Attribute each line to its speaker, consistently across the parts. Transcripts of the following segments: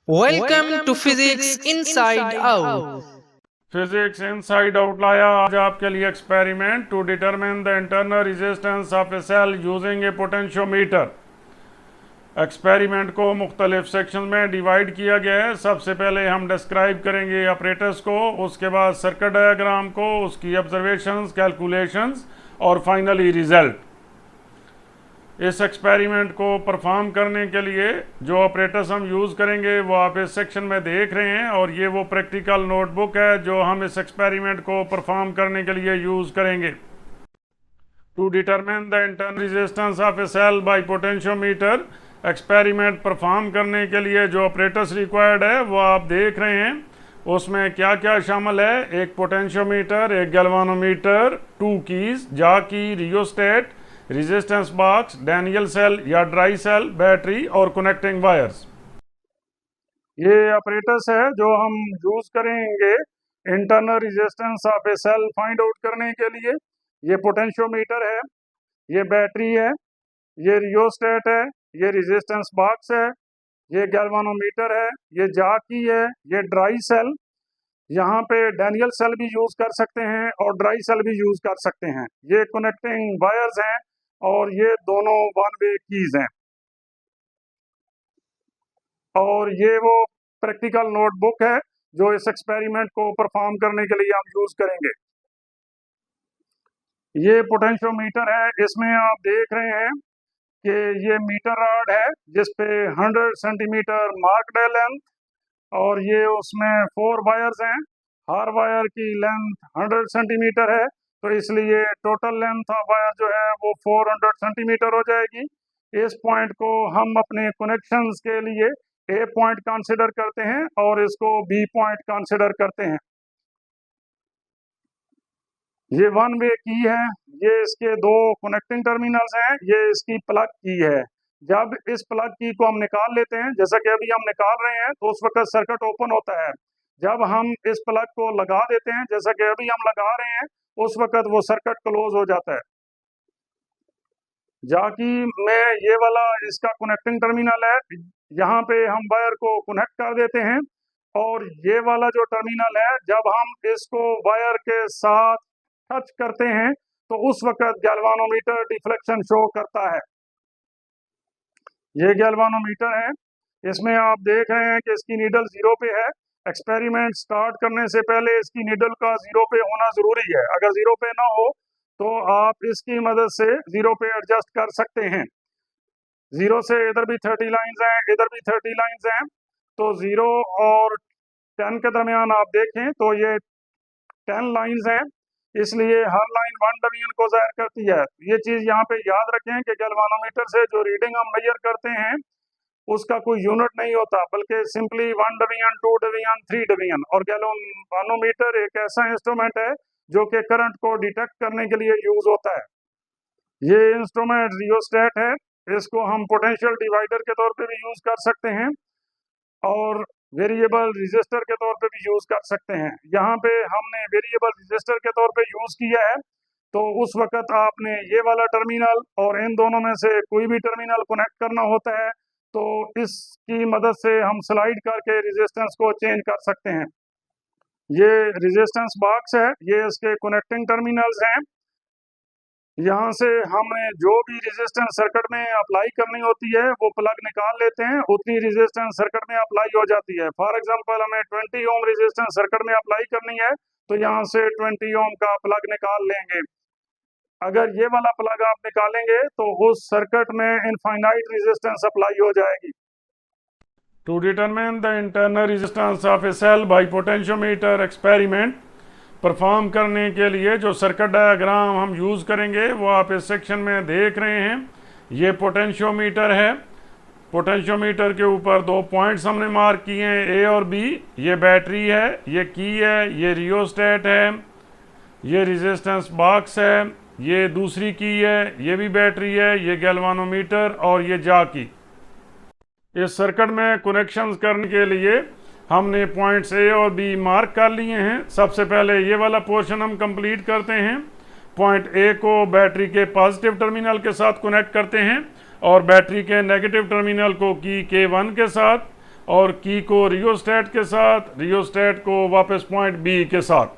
Speaker 1: Welcome to Physics Inside Out.
Speaker 2: Physics Inside Out लाया आज आपके लिए experiment to determine the internal resistance of a cell using a potentiometer. Experiment को मुख्तलिफ section में divide किया गया है। सबसे पहले हम डिस्क्राइब करेंगे ऑपरेटर्स को, उसके बाद सर्किट डायग्राम को, उसकी ऑब्जर्वेशंस, कैलकुलेशंस और फाइनली रिजल्ट। इस एक्सपेरिमेंट को परफॉर्म करने के लिए जो ऑपरेटर्स हम यूज़ करेंगे वो आप इस सेक्शन में देख रहे हैं, और ये वो प्रैक्टिकल नोटबुक है जो हम इस एक्सपेरिमेंट को परफॉर्म करने के लिए यूज़ करेंगे। To determine the internal resistance of a cell by potentiometer, experiment perform करने के लिए जो ऑपरेटर्स रिक्वायर्ड है वो आप देख रहे हैं। उसमें क्या क्या शामिल है: एक पोटेंशियोमीटर, एक galvanometer, 2 keys, jockey, rheostat, resistance box, Daniell cell या ड्राई सेल, बैटरी और कनेक्टिंग वायर्स। ये ऑपरेटर्स है जो हम यूज करेंगे internal resistance of a cell find out करने के लिए। ये पोटेंशियोमीटर है, ये बैटरी है, ये रियोस्टेट है, ये रेजिस्टेंस बॉक्स है, ये गैल्वानोमीटर है, ये जाकी है, ये ड्राई सेल। यहाँ पे डैनियल सेल भी यूज कर सकते हैं और ड्राई सेल भी यूज कर सकते हैं। ये कनेक्टिंग वायर्स हैं और ये दोनों वन वे कीज हैं। और ये वो प्रैक्टिकल नोटबुक है जो इस एक्सपेरिमेंट को परफॉर्म करने के लिए हम यूज करेंगे। ये पोटेंशियोमीटर है, इसमें आप देख रहे हैं कि ये मीटर रॉड है जिसपे 100 सेंटीमीटर मार्क्ड है लेंथ, और ये उसमें 4 वायर्स हैं। हर वायर की लेंथ 100 सेंटीमीटर है, तो इसलिए टोटल लेंथ ऑफ वायर जो है वो 400 सेंटीमीटर हो जाएगी। इस पॉइंट को हम अपने कनेक्शंस के लिए ए पॉइंट कंसिडर करते हैं और इसको बी पॉइंट कंसिडर करते हैं। ये वन वे की है, ये इसके 2 कनेक्टिंग टर्मिनल्स हैं, ये इसकी प्लग की है। जब इस प्लग की को हम निकाल लेते हैं, जैसा कि अभी हम निकाल रहे हैं, तो उस वक्त सर्किट ओपन होता है। जब हम इस प्लग को लगा देते हैं, जैसा कि अभी हम लगा रहे हैं, उस वक्त वो सर्किट क्लोज हो जाता है। जाकी में ये वाला इसका कनेक्टिंग टर्मिनल है, यहाँ पे हम वायर को कनेक्ट कर देते हैं, और ये वाला जो टर्मिनल है, जब हम इसको वायर के साथ टच करते हैं तो उस वक्त गैल्वानोमीटर डिफ्लेक्शन शो करता है। ये गैल्वानोमीटर है, इसमें आप देख रहे हैं कि इसकी नीडल 0 पे है। एक्सपेरिमेंट स्टार्ट करने से पहले इसकी नीडल का 0 पे होना जरूरी है। अगर 0 पे ना हो तो आप इसकी मदद से 0 पे एडजस्ट कर सकते हैं। 0 से इधर भी 30 लाइंस हैं, इधर भी 30 लाइंस हैं, तो 0 और 10 के दरमियान आप देखें तो ये 10 लाइंस हैं, इसलिए हर लाइन 1 डिवीजन को जाहिर करती है। ये चीज यहाँ पे याद रखें कि गैल्वानोमीटर से जो रीडिंग हम मेजर करते हैं उसका कोई यूनिट नहीं होता, बल्कि सिंपली 1 डिवीजन, 2 डिवीजन, 3 डिवीजन। और गैल्वानोमीटर एक ऐसा इंस्ट्रूमेंट है जो कि करंट को डिटेक्ट करने के लिए यूज होता है। ये इंस्ट्रूमेंट रियोस्टेट है, इसको हम पोटेंशियल डिवाइडर के तौर पे भी यूज कर सकते हैं और वेरिएबल रजिस्टर के तौर पे भी यूज कर सकते हैं। यहाँ पे हमने वेरिएबल रजिस्टर के तौर पे यूज किया है, तो उस वक्त आपने ये वाला टर्मिनल और इन दोनों में से कोई भी टर्मिनल कनेक्ट करना होता है, तो इसकी मदद से हम स्लाइड करके रेजिस्टेंस को चेंज कर सकते हैं। ये रेजिस्टेंस बॉक्स है, ये इसके कनेक्टिंग टर्मिनल्स हैं। यहाँ से हमने जो भी रेजिस्टेंस सर्किट में अप्लाई करनी होती है वो प्लग निकाल लेते हैं, उतनी रेजिस्टेंस सर्किट में अप्लाई हो जाती है। फॉर एग्जांपल हमें 20 ओम रेजिस्टेंस सर्किट में अप्लाई करनी है, तो यहाँ से 20 ओम का प्लग निकाल लेंगे। अगर ये वाला प्लग आप निकालेंगे तो उस सर्किट में इनफाइनाइट रेजिस्टेंस अप्लाई हो जाएगी। To determine the internal resistance of a cell by potentiometer experiment perform करने के लिए जो सर्किट डायग्राम हम यूज़ करेंगे वो आप इस सेक्शन में देख रहे हैं। ये पोटेंशियोमीटर है, पोटेंशियोमीटर के ऊपर 2 पॉइंट्स हमने मार्क किए हैं, ए और बी। ये बैटरी है, ये की है, ये रियोस्टेट है, ये रेजिस्टेंस बॉक्स है, ये दूसरी की है, ये भी बैटरी है, ये गैल्वानोमीटर और ये जाकी। इस सर्किट में कनेक्शंस करने के लिए हमने पॉइंट्स ए और बी मार्क कर लिए हैं। सबसे पहले ये वाला पोर्शन हम कंप्लीट करते हैं। पॉइंट ए को बैटरी के पॉजिटिव टर्मिनल के साथ कनेक्ट करते हैं और बैटरी के नेगेटिव टर्मिनल को की K1 के साथ, और की को रियोस्टेट के साथ, रियोस्टेट को वापस पॉइंट बी के साथ।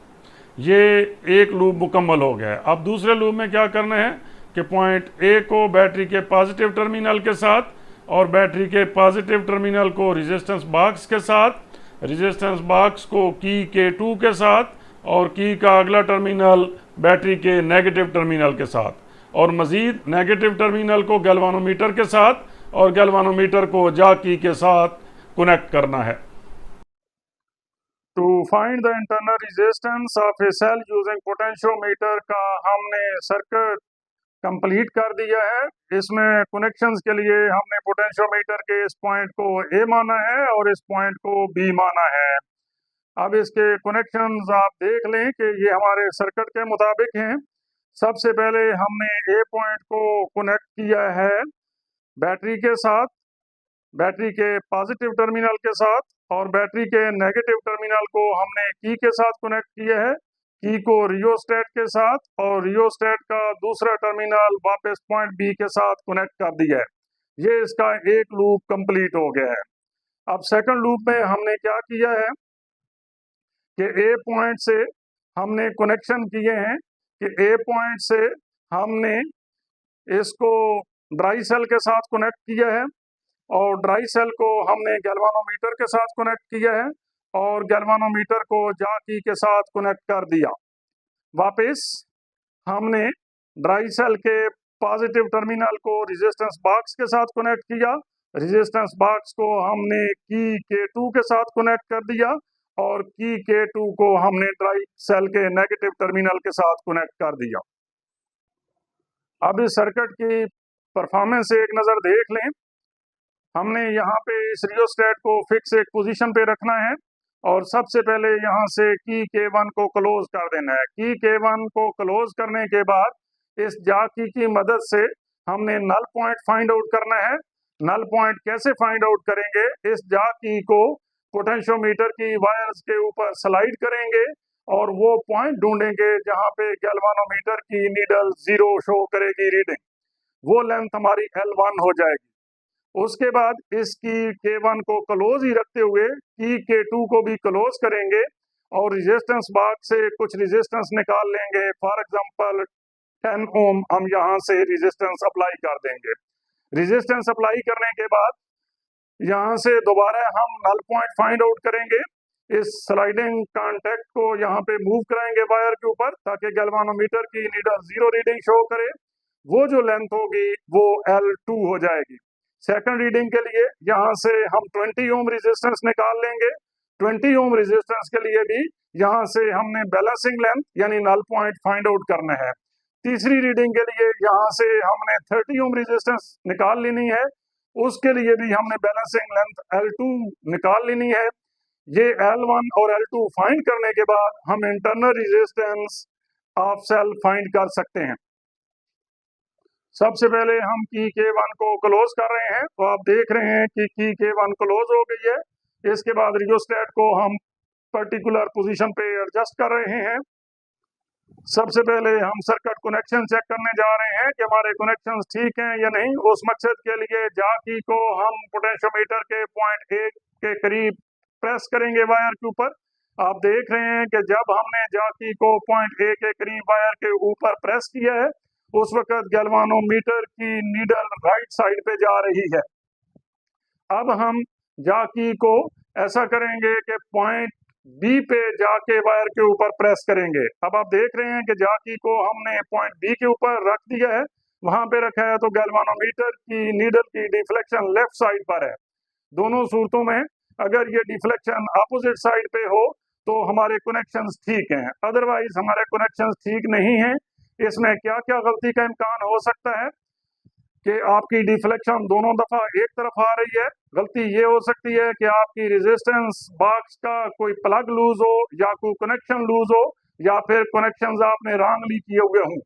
Speaker 2: ये एक लूप मुकम्मल हो गया है। अब दूसरे लूप में क्या करना है कि पॉइंट ए को बैटरी के पॉजिटिव टर्मिनल के साथ और बैटरी के पॉजिटिव टर्मिनल को रेजिस्टेंस बॉक्स के साथ, रेजिस्टेंस बॉक्स को की के 2 के साथ और की का अगला टर्मिनल बैटरी के नेगेटिव टर्मिनल के साथ, और मज़ीद नेगेटिव टर्मिनल को गैल्वानोमीटर के साथ और गैल्वानोमीटर को जा की के साथ कनेक्ट करना है। To find the internal resistance of a cell using potentiometer का हमने सर्किट कंप्लीट कर दिया है। इसमें कनेक्शंस के लिए हमने पोटेंशियोमीटर के इस पॉइंट को ए माना है और इस पॉइंट को बी माना है। अब इसके कनेक्शंस आप देख लें कि ये हमारे सर्किट के मुताबिक हैं। सबसे पहले हमने ए पॉइंट को कनेक्ट किया है बैटरी के साथ, बैटरी के पॉजिटिव टर्मिनल के साथ, और बैटरी के नेगेटिव टर्मिनल को हमने की के साथ कनेक्ट किया है, की को रियोस्टेट के साथ, और रियोस्टेट का दूसरा टर्मिनल वापस पॉइंट बी के साथ कनेक्ट कर दिया है। ये इसका एक लूप कंप्लीट हो गया है। अब सेकंड लूप में हमने क्या किया है कि ए पॉइंट से हमने कनेक्शन किए हैं कि ए पॉइंट से हमने इसको ड्राई सेल के साथ कनेक्ट किया है और ड्राई सेल को हमने गैल्वानोमीटर के साथ कनेक्ट किया है और गैल्वानोमीटर को जाकी के साथ कनेक्ट कर दिया। वापस हमने ड्राई सेल के पॉजिटिव टर्मिनल को रेजिस्टेंस बॉक्स के साथ कनेक्ट किया, रेजिस्टेंस बॉक्स को हमने की के 2 के साथ कनेक्ट कर दिया और की के 2 को हमने ड्राई सेल के नेगेटिव टर्मिनल के साथ कनेक्ट कर दिया। अब इस सर्किट की परफॉर्मेंस एक नज़र देख लें। हमने यहाँ पे इस रियोस्टेट को फिक्स एक पोजीशन पे रखना है और सबसे पहले यहाँ से की के 1 को क्लोज कर देना है। की के 1 को क्लोज करने के बाद इस जाकी की मदद से हमने नल पॉइंट फाइंड आउट करना है। नल पॉइंट कैसे फाइंड आउट करेंगे? इस जाकी को पोटेंशियोमीटर की वायर्स के ऊपर स्लाइड करेंगे और वो पॉइंट ढूंढेंगे जहाँ पे गैल्वानोमीटर की नीडल 0 शो करेगी रीडिंग। वो लेंथ हमारी L1 हो जाएगी। उसके बाद इस की के 1 को क्लोज ही रखते हुए की के 2 को भी क्लोज करेंगे और रेजिस्टेंस बॉक्स से कुछ रेजिस्टेंस निकाल लेंगे। फॉर एग्जांपल 10 ओम हम यहाँ से रेजिस्टेंस अप्लाई कर देंगे। रेजिस्टेंस अप्लाई करने के बाद यहाँ से दोबारा हम नल पॉइंट फाइंड आउट करेंगे। इस स्लाइडिंग कॉन्टेक्ट को यहाँ पे मूव कराएंगे वायर के ऊपर ताकि गैल्वानोमीटर की नीडल 0 रीडिंग शो करे। वो जो लेंथ होगी वो L2 हो जाएगी। सेकंड रीडिंग के लिए यहाँ से हम 20 ओम रेजिस्टेंस निकाल लेंगे। 20 ओम रेजिस्टेंस के लिए भी यहाँ से हमने बैलेंसिंग लेंथ यानी नल पॉइंट फाइंड आउट करना है। तीसरी रीडिंग के लिए यहाँ से हमने 30 ओम रेजिस्टेंस निकाल लेनी है। उसके लिए भी हमने बैलेंसिंग लेंथ L2 निकाल लेनी है। ये L1 और L2 फाइंड करने के बाद हम internal resistance of cell find कर सकते हैं। सबसे पहले हम की के 1 को क्लोज कर रहे हैं, तो आप देख रहे हैं कि की के 1 क्लोज हो गई है। इसके बाद रियोस्टेट को हम पर्टिकुलर पोजीशन पे एडजस्ट कर रहे हैं। सबसे पहले हम सर्किट कनेक्शन चेक करने जा रहे हैं कि हमारे कनेक्शंस ठीक हैं या नहीं। उस मकसद के लिए जाकी को हम पोटेंशियोमीटर के पॉइंट ए के करीब प्रेस करेंगे वायर के ऊपर। आप देख रहे हैं कि जब हमने जाकी को पॉइंट ए के करीब वायर के ऊपर प्रेस किया है उस वक्त गैल्वानोमीटर की नीडल राइट साइड पे जा रही है। अब हम जाकी को ऐसा करेंगे कि पॉइंट बी पे जाके वायर के ऊपर प्रेस करेंगे। अब आप देख रहे हैं कि जाकी को हमने पॉइंट बी के ऊपर रख दिया है, वहां पे रखा है, तो गैल्वानोमीटर की नीडल की डिफ्लेक्शन लेफ्ट साइड पर है। दोनों सूरतों में अगर ये डिफ्लेक्शन अपोजिट साइड पे हो तो हमारे कनेक्शंस ठीक हैं, अदरवाइज हमारे कनेक्शंस ठीक नहीं हैं। इसमें क्या क्या गलती का इम्कान हो सकता है कि आपकी डिफ्लेक्शन दोनों दफा एक तरफ आ रही है। गलती ये हो सकती है कि आपकी रेजिस्टेंस बॉक्स का कोई प्लग लूज हो या कोई कनेक्शन लूज हो या फिर कनेक्शंस आपने रॉन्गली किए हुए हों।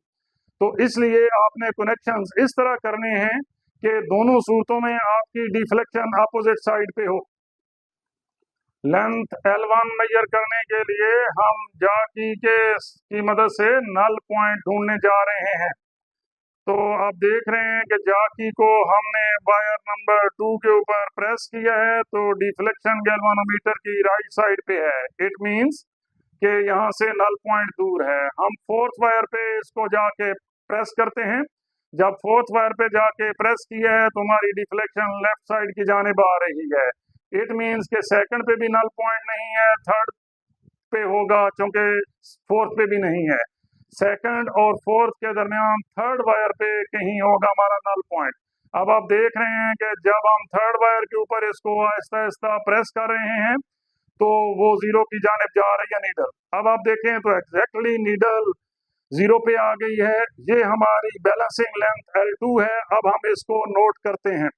Speaker 2: तो इसलिए आपने कनेक्शंस इस तरह करने हैं कि दोनों सूरतों में आपकी डिफ्लेक्शन अपोजिट साइड पे हो। लेंथ L1 मेजर करने के लिए हम जाकी की मदद से नल पॉइंट ढूंढने जा रहे हैं। तो आप देख रहे हैं कि जाकी को हमने वायर नंबर 2 के ऊपर प्रेस किया है, तो डिफ्लेक्शन गैल्वानोमीटर की राइट साइड पे है। इट मींस कि यहाँ से नल पॉइंट दूर है। हम फोर्थ वायर पे इसको जाके प्रेस करते हैं। जब फोर्थ वायर पे जाके प्रेस किया है तो हमारी डिफ्लेक्शन लेफ्ट साइड की जानिब आ रही है। इट मींस के सेकंड पे भी नल पॉइंट नहीं है, थर्ड पे होगा, क्योंकि फोर्थ पे भी नहीं है। सेकंड और फोर्थ के दरमियान थर्ड वायर पे कहीं होगा हमारा नल पॉइंट। अब आप देख रहे हैं कि जब हम थर्ड वायर के ऊपर इसको आहिस्ता आहिस्ता प्रेस कर रहे हैं तो वो जीरो की जानिब जा रही है नीडल। अब आप देखें तो एग्जैक्टली नीडल जीरो पे आ गई है। ये हमारी बैलेंसिंग लेंथ L2 है। अब हम इसको नोट करते हैं।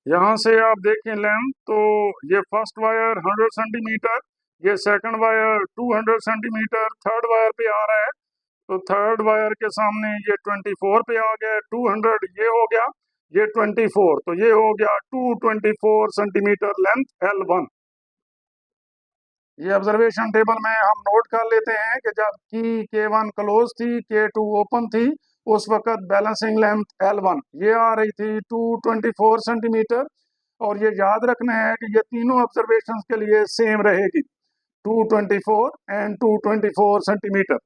Speaker 2: यहाँ से आप देखें लेंथ, तो ये फर्स्ट वायर 100 सेंटीमीटर, ये second wire 200 centimetre, third wire पे आ रहा है, तो थर्ड वायर के सामने ये 24 पे आ गया। 200 ये हो गया, ये 24, तो ये हो गया 224 सेंटीमीटर लेंथ L1। ये ऑब्जर्वेशन टेबल में हम नोट कर लेते हैं कि जब की K1 क्लोज थी, K2 ओपन थी, उस वक्त बैलेंसिंग लेंथ L1 ये आ रही थी 224 सेंटीमीटर। और ये याद रखना है कि ये तीनों ऑब्जर्वेशंस के लिए सेम रहेगी, 224 and 224 centimetre.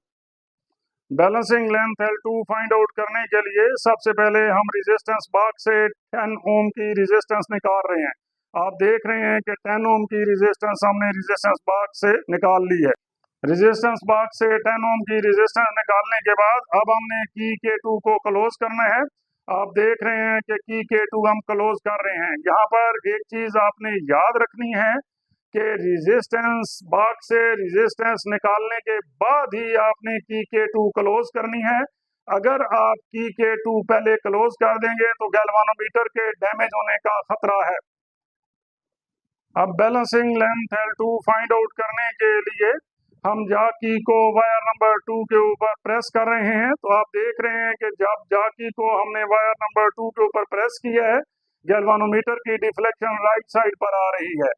Speaker 2: Balancing length L2 find out करने के लिए सबसे पहले हम रेजिस्टेंस बॉक्स से 10 ओम की रेजिस्टेंस निकाल रहे हैं। आप देख रहे हैं कि 10 ओम की रेजिस्टेंस हमने रेजिस्टेंस बॉक्स से निकाल ली है। रेजिस्टेंस बॉक्स से 10 ओम की रेजिस्टेंस निकालने के बाद अब हमने की K2 को क्लोज करना है। आप देख रहे हैं कि की K2 हम क्लोज कर रहे हैं। यहाँ पर एक चीज आपने याद रखनी है कि रेजिस्टेंस बॉक्स से रेजिस्टेंस निकालने के बाद ही आपने की K2 क्लोज करनी है। अगर आप की K2 पहले क्लोज कर देंगे तो गैल्वानोमीटर के डैमेज होने का खतरा है। अब balancing length L2 find out करने के लिए हम जाकी को वायर नंबर 2 के ऊपर प्रेस कर रहे हैं। तो आप देख रहे हैं कि जब जाकी को हमने वायर नंबर 2 के ऊपर प्रेस किया है, गैल्वानोमीटर की डिफ्लेक्शन राइट साइड पर आ रही है।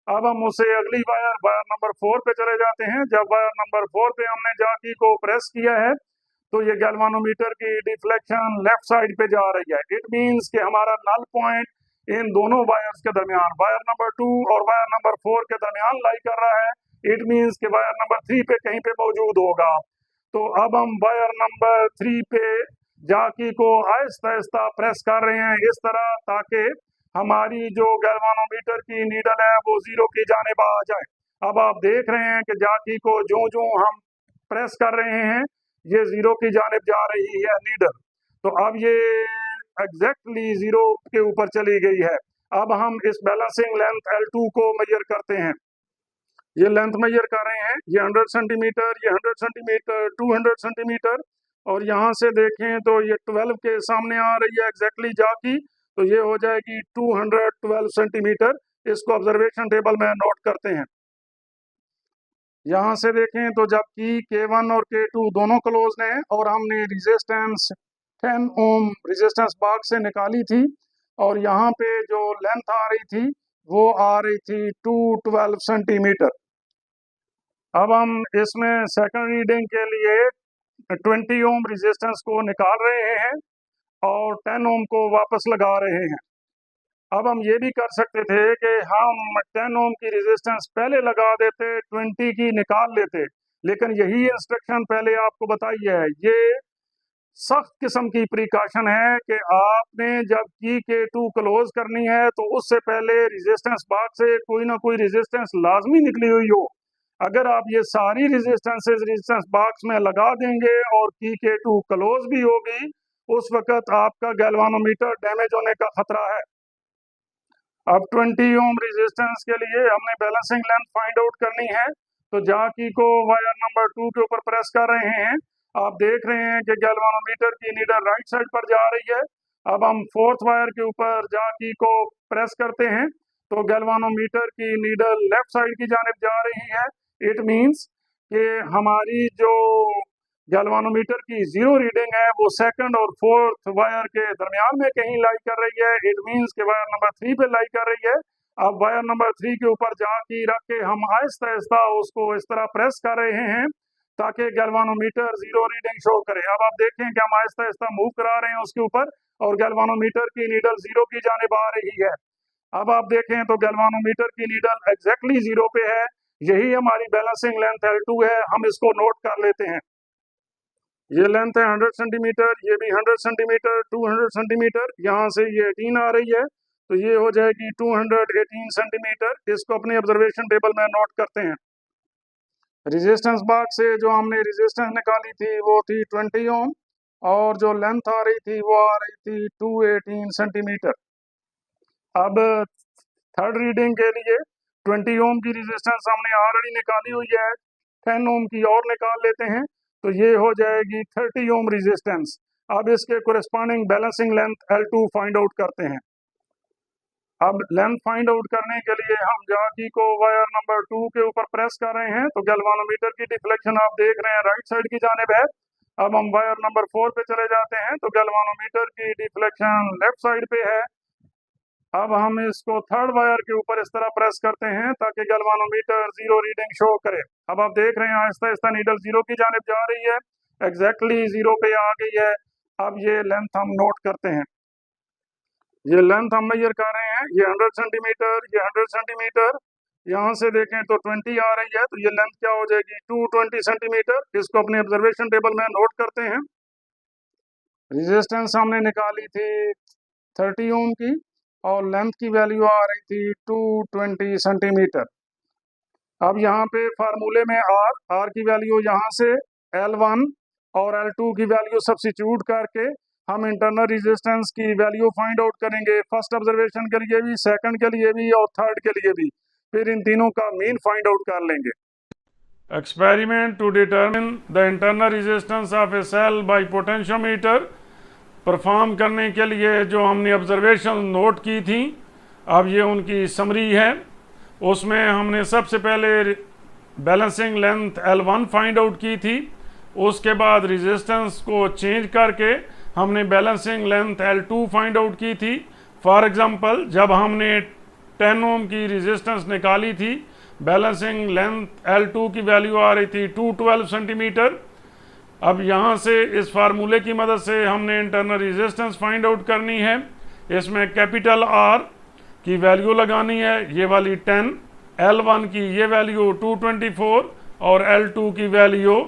Speaker 2: अब हम उसे अगली वायर नंबर 4 पे चले जाते हैं। जब वायर नंबर 4 पे हमने जाकी को प्रेस किया है तो ये गैल्वानोमीटर की डिफ्लेक्शन लेफ्ट साइड पे जा रही है। इट मींस कि हमारा नल पॉइंट इन दोनों वायर्स के दरमियान, वायर नंबर 2 और वायर नंबर 4 के दरमियान लाई कर रहा है। इट मींस कि वायर नंबर 3 पे कहीं पे मौजूद होगा। तो अब हम वायर नंबर 3 पे जाकी को आहिस्ता आहिस्ता प्रेस कर रहे हैं इस तरह, ताकि हमारी जो गैल्वानोमीटर की नीडल है वो जीरो की जानिब आ जाए। अब आप देख रहे हैं कि जाकी को जो जो हम प्रेस कर रहे हैं ये जीरो की जानिब जा रही है नीडल। तो अब ये एग्जैक्टली जीरो के ऊपर चली गई है। अब हम इस बैलेंसिंग लेंथ L2 को मेजर करते हैं। ये लेंथ मेजर कर रहे हैं, ये 100 सेंटीमीटर, ये 100 सेंटीमीटर, 200 सेंटीमीटर, और यहाँ से देखें तो ये 12 के सामने आ रही है एग्जैक्टली जाकी, तो ये हो जाएगी 212 सेंटीमीटर। इसको ऑब्जर्वेशन टेबल में नोट करते हैं। यहाँ से देखें तो जबकि K1 और K2 दोनों क्लोज हैं और हमने रेजिस्टेंस 10 ओम रेजिस्टेंस बॉक्स से निकाली थी, और यहाँ पे जो लेंथ आ रही थी वो आ रही थी 212 सेंटीमीटर। अब हम इसमें सेकंड रीडिंग के लिए 20 ओम रेजिस्टेंस को निकाल रहे हैं और 10 ओम को वापस लगा रहे हैं। अब हम ये भी कर सकते थे कि हम 10 ओम की रेजिस्टेंस पहले लगा देते, 20 की निकाल लेते, लेकिन यही इंस्ट्रक्शन पहले आपको बताई है। ये सख्त किस्म की प्रिकॉशन है कि आपने जब की K2 क्लोज करनी है तो उससे पहले रेजिस्टेंस बॉक्स से कोई ना कोई रेजिस्टेंस लाजमी निकली हुई हो। अगर आप ये सारी रेजिस्टेंस बॉक्स में लगा देंगे और की K2 क्लोज भी होगी, उस वक्त आपका गैल्वानोमीटर डैमेज होने का खतरा है। अब 20 ओम रेजिस्टेंस के लिए हमने बैलेंसिंग लेंथ फाइंड आउट करनी है। तो जाकी को वायर नंबर 2 के ऊपर प्रेस कर रहे हैं। आप देख रहे हैं कि गैल्वानोमीटर की नीडल राइट साइड पर जा रही है। अब हम फोर्थ वायर के ऊपर जाकी को प्रेस करते हैं तो गैल्वानोमीटर की नीडल लेफ्ट साइड की जानिब जा रही है। इट मींस कि हमारी जो गैल्वानोमीटर की जीरो रीडिंग है वो सेकंड और फोर्थ वायर के दरमियान में कहीं लाई कर रही है। इट मींस कि वायर नंबर 3 पे लाई कर रही है। अब वायर नंबर 3 के ऊपर जाकी रख के हम आहिस्ता आहिस्ता उसको इस तरह प्रेस कर रहे हैं ताकि गैल्वानोमीटर जीरो रीडिंग शो करे। अब आप देखें कि हम आहिस्ता आहिस्ता मूव करा रहे हैं उसके ऊपर और गैल्वानोमीटर की नीडल जीरो की जानिब आ रही है। अब आप देखें तो गैल्वानोमीटर की नीडल एग्जैक्टली जीरो पे है। यही हमारी बैलेंसिंग लेंथ L2 है। हम इसको नोट कर लेते हैं। ये लेंथ है 100 सेंटीमीटर, ये भी 100 सेंटीमीटर, 200 सेंटीमीटर, यहाँ से ये 18 आ रही है, तो ये हो जाएगी 218 सेंटीमीटर। इसको अपनी ऑब्जर्वेशन टेबल में नोट करते हैं। रेजिस्टेंस बॉक्स से जो हमने रेजिस्टेंस निकाली थी वो थी 20 ओम और जो लेंथ आ रही थी वो आ रही थी 218 सेंटीमीटर। अब थर्ड रीडिंग के लिए 20 ओम की रेजिस्टेंस हमने ऑलरेडी निकाली हुई है, 10 ओम की और निकाल लेते हैं, तो ये हो जाएगी 30 ओम रेजिस्टेंस। अब इसके corresponding balancing length L2 find out करते हैं। अब लेंथ फाइंड आउट करने के लिए हम जॉकी को वायर नंबर 2 के ऊपर प्रेस कर रहे हैं, तो गैल्वानोमीटर की डिफ्लेक्शन आप देख रहे हैं राइट साइड की जानिब है। अब हम वायर नंबर 4 पे चले जाते हैं, तो गैल्वानोमीटर की डिफ्लेक्शन लेफ्ट साइड पे है। अब हम इसको थर्ड वायर के ऊपर इस तरह प्रेस करते हैं ताकि गैल्वानोमीटर जीरो रीडिंग शो करे। अब आप देख रहे हैं आहिस्ता आहिस्ता नीडल जीरो की जानिब जा रही है, एग्जैक्टली जीरो पे आ गई है। अब ये लेंथ हम नोट करते हैं। ये लेंथ हम मेजर कर रहे हैं, ये 100 सेंटीमीटर, ये 100 सेंटीमीटर, यहाँ से देखें तो 20 आ रही है, तो ये लेंथ क्या हो जाएगी 220 सेंटीमीटर। इसको अपने ऑब्जर्वेशन टेबल में नोट करते हैं। रेजिस्टेंस हमने निकाली थी 30 ओम की और लेंथ की वैल्यू आ रही थी 220 सेंटीमीटर। अब यहाँ पे फार्मूले में आर की वैल्यू यहाँ से L1 और L2 की वैल्यू सब्स्टिट्यूट करके हम इंटरनल रेजिस्टेंस की वैल्यू फाइंड आउट करेंगे, फर्स्ट ऑब्जर्वेशन के लिए भी, सेकंड के लिए भी और थर्ड के लिए भी। फिर इन तीनों का मीन फाइंड आउट कर लेंगे। Experiment to determine the internal resistance of a cell by potentiometer perform करने के लिए जो हमने ऑब्जर्वेशन नोट की थी, अब ये उनकी समरी है। उसमें हमने सबसे पहले balancing length L1 find out की थी, उसके बाद रेजिस्टेंस को चेंज करके हमने balancing length L2 find out की थी। फॉर एग्जांपल जब हमने 10 ओम की रेजिस्टेंस निकाली थी, बैलेंसिंग लेंथ L2 की वैल्यू आ रही थी 212 सेंटीमीटर। अब यहाँ से इस फार्मूले की मदद से हमने इंटरनल रेजिस्टेंस फाइंड आउट करनी है। इसमें कैपिटल R की वैल्यू लगानी है, ये वाली 10, L1 की ये वैल्यू 224 और L2 की वैल्यू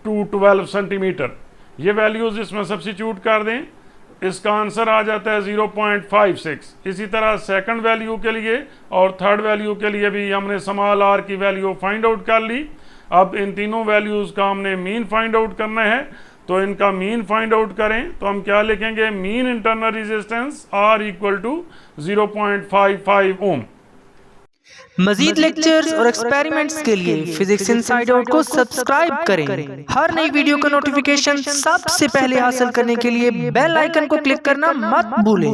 Speaker 2: 212 सेंटीमीटर। ये वैल्यूज़ इसमें सब्स्टिट्यूट कर दें, इसका आंसर आ जाता है 0.56। इसी तरह सेकंड वैल्यू के लिए और थर्ड वैल्यू के लिए भी हमने स्मॉल r की वैल्यू फाइंड आउट कर ली। अब इन तीनों वैल्यूज़ का हमने मीन फाइंड आउट करना है, तो इनका मीन फाइंड आउट करें तो हम क्या लिखेंगे, mean internal resistance R equal to 0.55 ohm.
Speaker 1: मजीद लेक्चर्स और एक्सपेरिमेंट्स के लिए फिजिक्स इनसाइड आउट को सब्सक्राइब करें। हर नई वीडियो का नोटिफिकेशन सबसे पहले हासिल करने के लिए बेल आइकन को क्लिक करना मत भूलें।